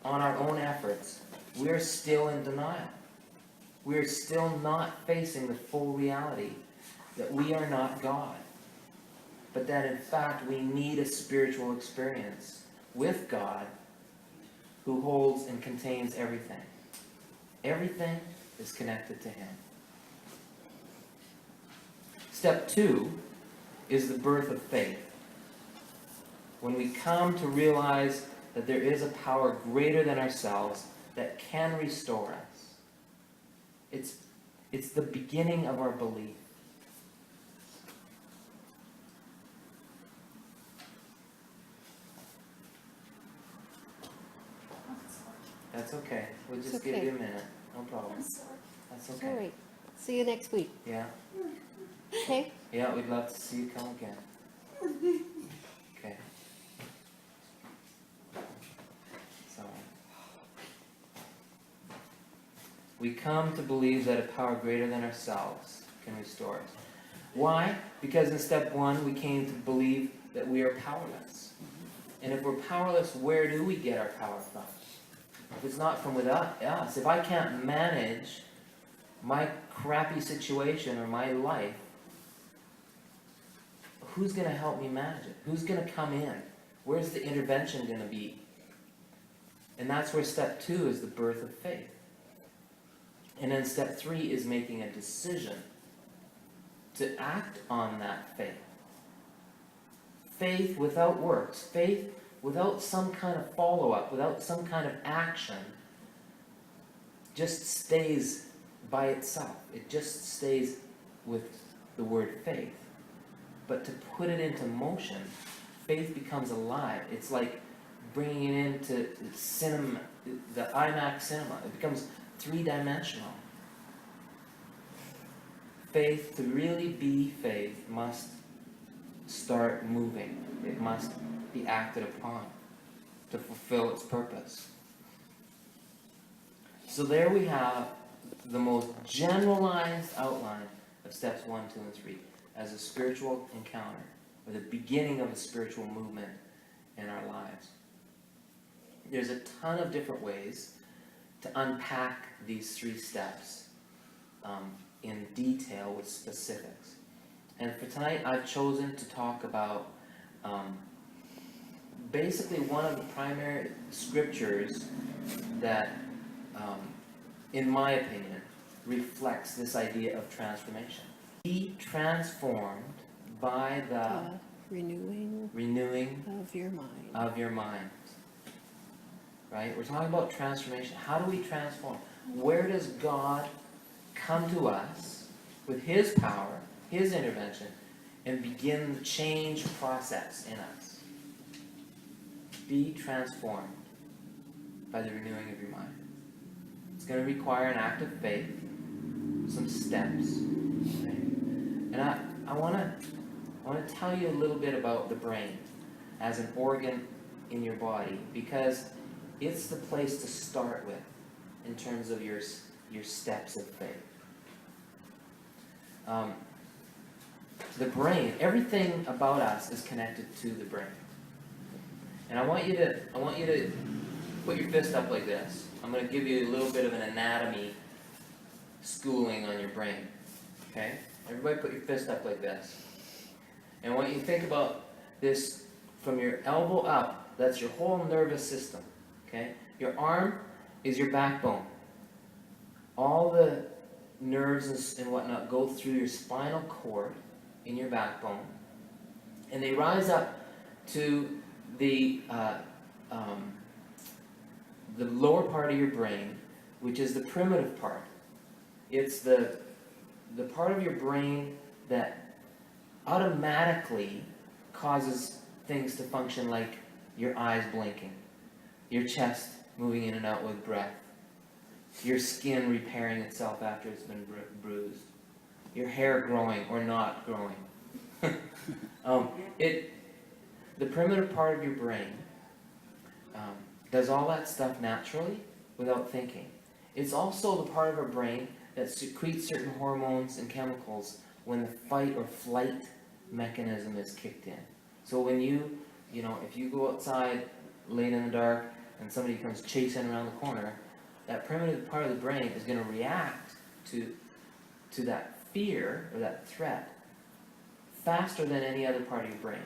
on our own efforts, we're still in denial. We're still not facing the full reality that we are not God, but that in fact we need a spiritual experience with God who holds and contains everything. Everything is connected to Him. Step 2 is the birth of faith. When we come to realize that there is a power greater than ourselves that can restore us. It's the beginning of our belief. That's okay. We'll just okay. give you a minute. No problem. That's okay. All right. See you next week. Yeah. Okay? Yeah, we'd love to see you come again. Okay. So, we come to believe that a power greater than ourselves can restore us. Why? Because in step 1, we came to believe that we are powerless. And if we're powerless, where do we get our power from? If it's not from within us, if I can't manage my crappy situation or my life, who's going to help me manage it? Who's going to come in? Where's the intervention going to be? And that's where step 2 is the birth of faith. And then step 3 is making a decision to act on that faith. Faith without works, faith without some kind of follow-up, without some kind of action, just stays by itself. It just stays with the word faith. But to put it into motion, faith becomes alive. It's like bringing it into cinema, the IMAX cinema. It becomes three-dimensional. Faith, to really be faith, must start moving. It must be acted upon to fulfill its purpose. So there we have the most generalized outline of steps 1, 2, and 3 as a spiritual encounter, or the beginning of a spiritual movement in our lives. There's a ton of different ways to unpack these 3 steps in detail with specifics. And for tonight, I've chosen to talk about basically one of the primary scriptures that, in my opinion, reflects this idea of transformation. Be transformed by the renewing of your mind. Of your mind. Right? We're talking about transformation. How do we transform? Where does God come to us with His power, His intervention, and begin the change process in us? Be transformed by the renewing of your mind. It's going to require an act of faith, some steps. Right? And I want to tell you a little bit about the brain as an organ in your body, because it's the place to start with in terms of your steps of faith. The brain, everything about us is connected to the brain. And I want you to put your fist up like this. I'm going to give you a little bit of an anatomy schooling on your brain. Okay? Everybody put your fist up like this. And I want you to think about this from your elbow up. That's your whole nervous system. Okay? Your arm is your backbone. All the nerves and whatnot go through your spinal cord in your backbone. And they rise up to the lower part of your brain, which is the primitive part. It's the part of your brain that automatically causes things to function, like your eyes blinking, your chest moving in and out with breath, your skin repairing itself after it's been bruised, your hair growing or not growing. The primitive part of your brain does all that stuff naturally without thinking. It's also the part of our brain that secretes certain hormones and chemicals when the fight or flight mechanism is kicked in. So when if you go outside late in the dark and somebody comes chasing around the corner, that primitive part of the brain is going to react to that fear or that threat faster than any other part of your brain.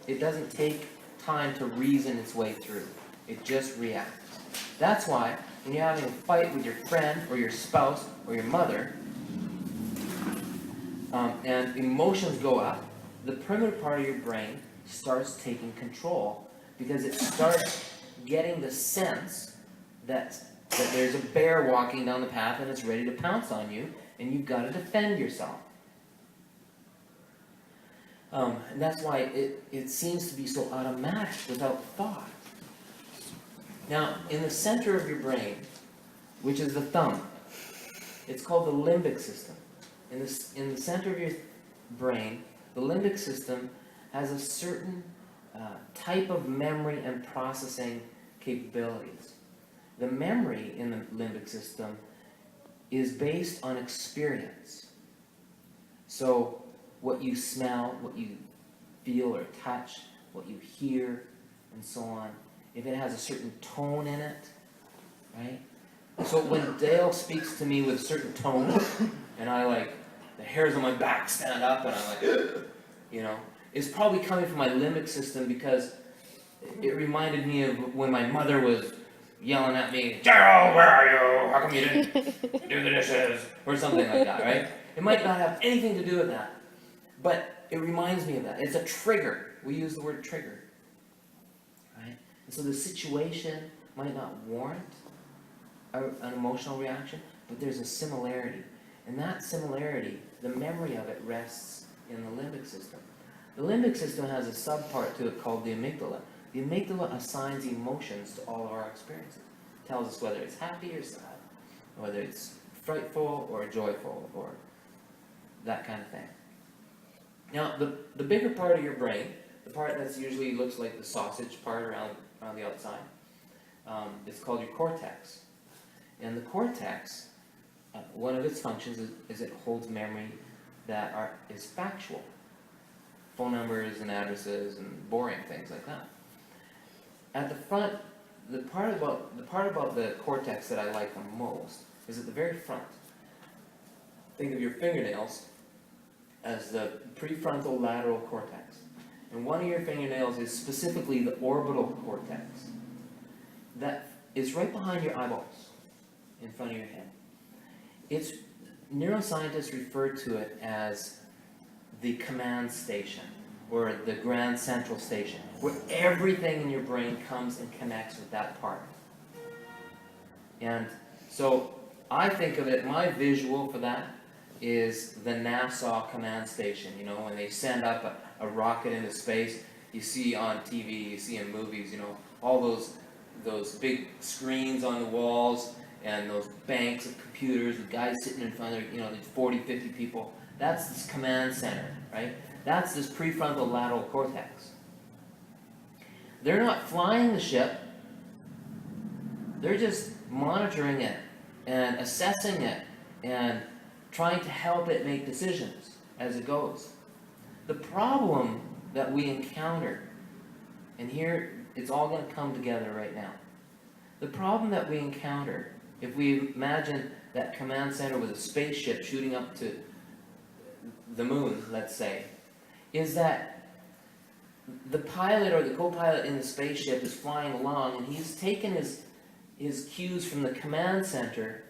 It doesn't take time to reason its way through. It just reacts. That's why when you're having a fight with your friend or your spouse or your mother, and emotions go up, the primitive part of your brain starts taking control because it starts getting the sense that there's a bear walking down the path and it's ready to pounce on you, and you've got to defend yourself. And that's why it seems to be so automatic without thought. Now, in the center of your brain, which is the thumb, it's called the limbic system. In the center of your brain, the limbic system has a certain type of memory and processing capabilities. The memory in the limbic system is based on experience. So what you smell, what you feel or touch, what you hear, and so on, if it has a certain tone in it, right? So when Dale speaks to me with a certain tone, and the hairs on my back stand up, and I'm it's probably coming from my limbic system because it reminded me of when my mother was yelling at me, "Gerald, where are you? How come you didn't do the dishes?" Or something like that, right? It might not have anything to do with that, but it reminds me of that. It's a trigger. We use the word trigger, right? And so the situation might not warrant an emotional reaction, but there's a similarity. And that similarity, the memory of it rests in the limbic system. The limbic system has a subpart to it called the amygdala. The amygdala assigns emotions to all of our experiences. It tells us whether it's happy or sad, whether it's frightful or joyful, or that kind of thing. Now, the bigger part of your brain, the part that usually looks like the sausage part around the outside, is called your cortex. And the cortex, one of its functions is it holds memory that is factual. Phone numbers and addresses and boring things like that. At the front, the part about the cortex that I like the most is at the very front. Think of your fingernails as the prefrontal lateral cortex. And one of your fingernails is specifically the orbital cortex. That is right behind your eyeballs, in front of your head. Neuroscientists refer to it as the command station, or the grand central station, where everything in your brain comes and connects with that part. And so I think of it, my visual for that is the NASA command station. When they send up a rocket into space, you see on TV, you see in movies, all those big screens on the walls and those banks of computers with guys sitting in front of there's 40, 50 people. That's this command center, right? That's this prefrontal lateral cortex. They're not flying the ship. They're just monitoring it and assessing it and trying to help it make decisions as it goes. The problem that we encounter, and here it's all going to come together right now. The problem that we encounter, if we imagine that command center with a spaceship shooting up to the moon, let's say, is that the pilot or the co-pilot in the spaceship is flying along and he's taken his cues from the command center,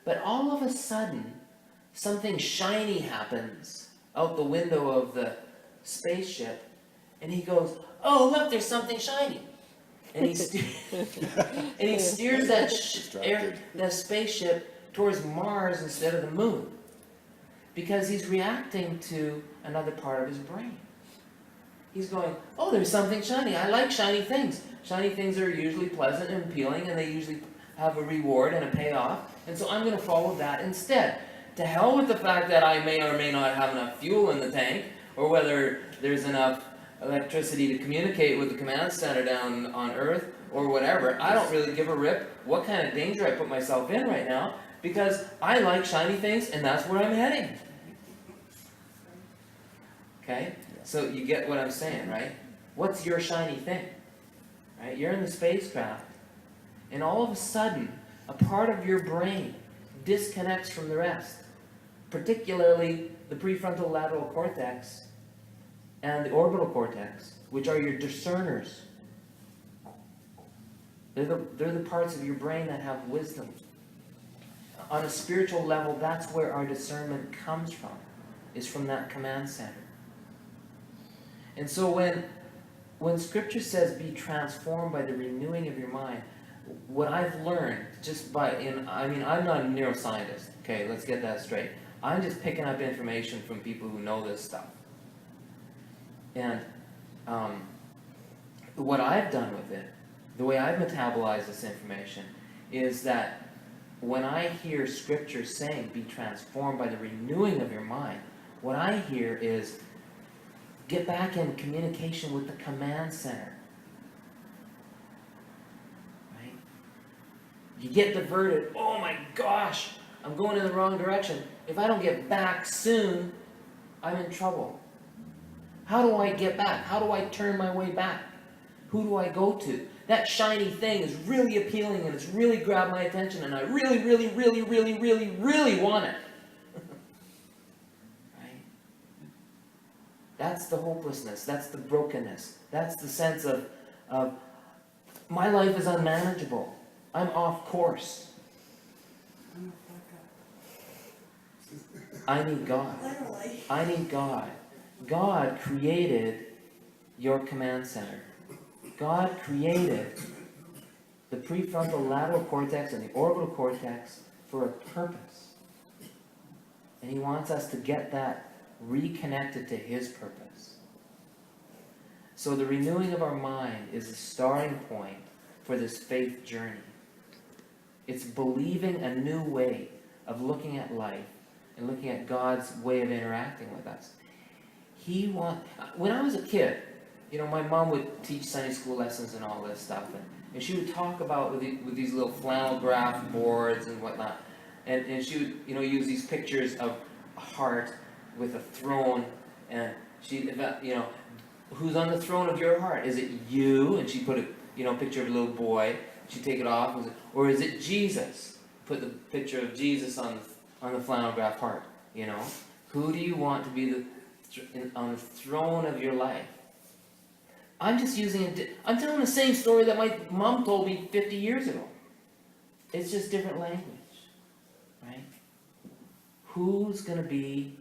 but all of a sudden something shiny happens out the window of the spaceship and he goes, "Oh, look, there's something shiny." And he steers that spaceship towards Mars instead of the moon, because he's reacting to another part of his brain. He's going, "Oh, there's something shiny. I like shiny things. Shiny things are usually pleasant and appealing, and they usually have a reward and a payoff, and so I'm going to follow that instead. To hell with the fact that I may or may not have enough fuel in the tank, or whether there's enough electricity to communicate with the command center down on Earth, or whatever. I don't really give a rip what kind of danger I put myself in right now, because I like shiny things, and that's where I'm heading." Okay? So you get what I'm saying, right? What's your shiny thing? right? You're in the spacecraft, and all of a sudden, a part of your brain disconnects from the rest, particularly the prefrontal lateral cortex and the orbital cortex, which are your discerners. They're the parts of your brain that have wisdom. On a spiritual level, that's where our discernment comes from, is from that command center. And so when Scripture says be transformed by the renewing of your mind, what I've learned I'm not a neuroscientist, okay, let's get that straight. I'm just picking up information from people who know this stuff. And what I've done with it, the way I've metabolized this information, is that when I hear Scripture saying, be transformed by the renewing of your mind, what I hear is, get back in communication with the command center. Right? You get diverted, oh my gosh, I'm going in the wrong direction. If I don't get back soon, I'm in trouble. How do I get back? How do I turn my way back? Who do I go to? That shiny thing is really appealing and it's really grabbed my attention and I really, really, really, really, really, really want it. Right? That's the hopelessness. That's the brokenness. That's the sense of my life is unmanageable. I'm off course. I need God. I need God. God created your command center. God created the prefrontal lateral cortex and the orbital cortex for a purpose. And He wants us to get that reconnected to His purpose. So the renewing of our mind is the starting point for this faith journey. It's believing a new way of looking at life and looking at God's way of interacting with us. When I was a kid, my mom would teach Sunday school lessons and all this stuff, and she would talk about with these little flannel graph boards and whatnot, and she would use these pictures of a heart with a throne, and who's on the throne of your heart? Is it you? And she put a picture of a little boy. She'd take it off, or is it Jesus? Put the picture of Jesus on the flannel graph heart. Who do you want to be on the throne of your life? I'm just I'm telling the same story that my mom told me 50 years ago. It's just different language, right? Who's going to be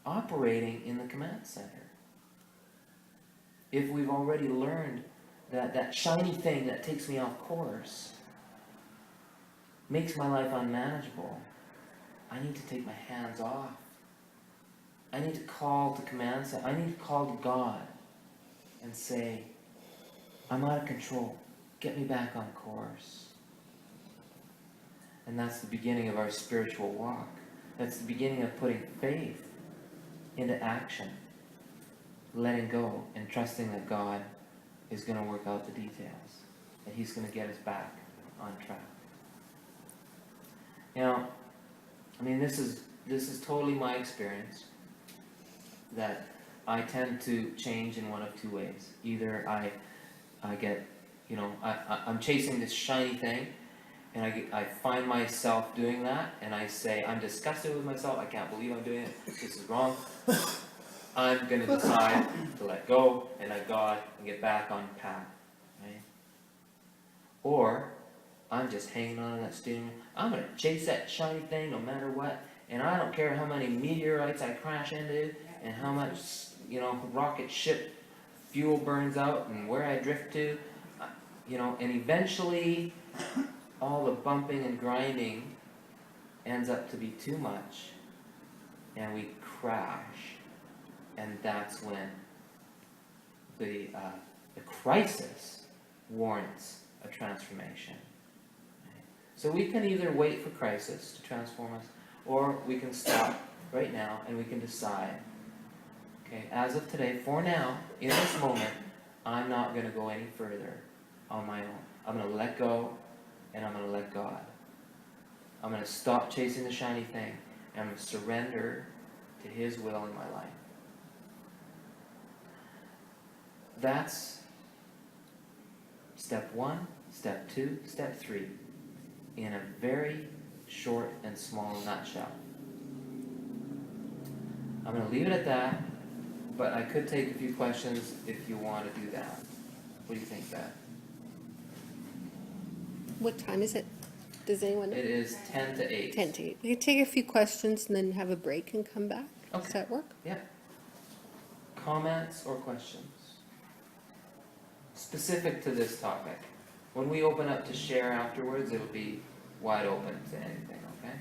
operating in the command center? If we've already learned that shiny thing that takes me off course makes my life unmanageable, I need to take my hands off. I need to call to command center. I need to call to God and say, I'm out of control. Get me back on course. And that's the beginning of our spiritual walk. That's the beginning of putting faith into action, letting go and trusting that God is going to work out the details, that He's going to get us back on track. This is totally my experience, that I tend to change in one of two ways. Either I get, I'm chasing this shiny thing, and I find myself doing that, and I say, I'm disgusted with myself, I can't believe I'm doing it, this is wrong. I'm going to decide to let go and let God and get back on path. Right? Or I'm just hanging on to that steering wheel. I'm going to chase that shiny thing no matter what, and I don't care how many meteorites I crash into and how much rocket ship fuel burns out and where I drift to, and eventually all the bumping and grinding ends up to be too much, and we crash, and that's when the crisis warrants a transformation. So we can either wait for crisis to transform us, or we can stop right now and we can decide, okay, as of today, for now, in this moment, I'm not going to go any further on my own. I'm going to let go, and I'm going to let God. I'm going to stop chasing the shiny thing, and I'm going to surrender to His will in my life. That's Step 1, step 2, step 3, in a very short and small nutshell. I'm going to leave it at that, but I could take a few questions if you want to do that. What do you think, Beth? What time is it? Does anyone know? It is 10 to 8. 10 to 8. We can take a few questions and then have a break and come back. Okay. Does that work? Yeah. Comments or questions? Specific to this topic. When we open up to share afterwards, it'll be wide open to anything, okay?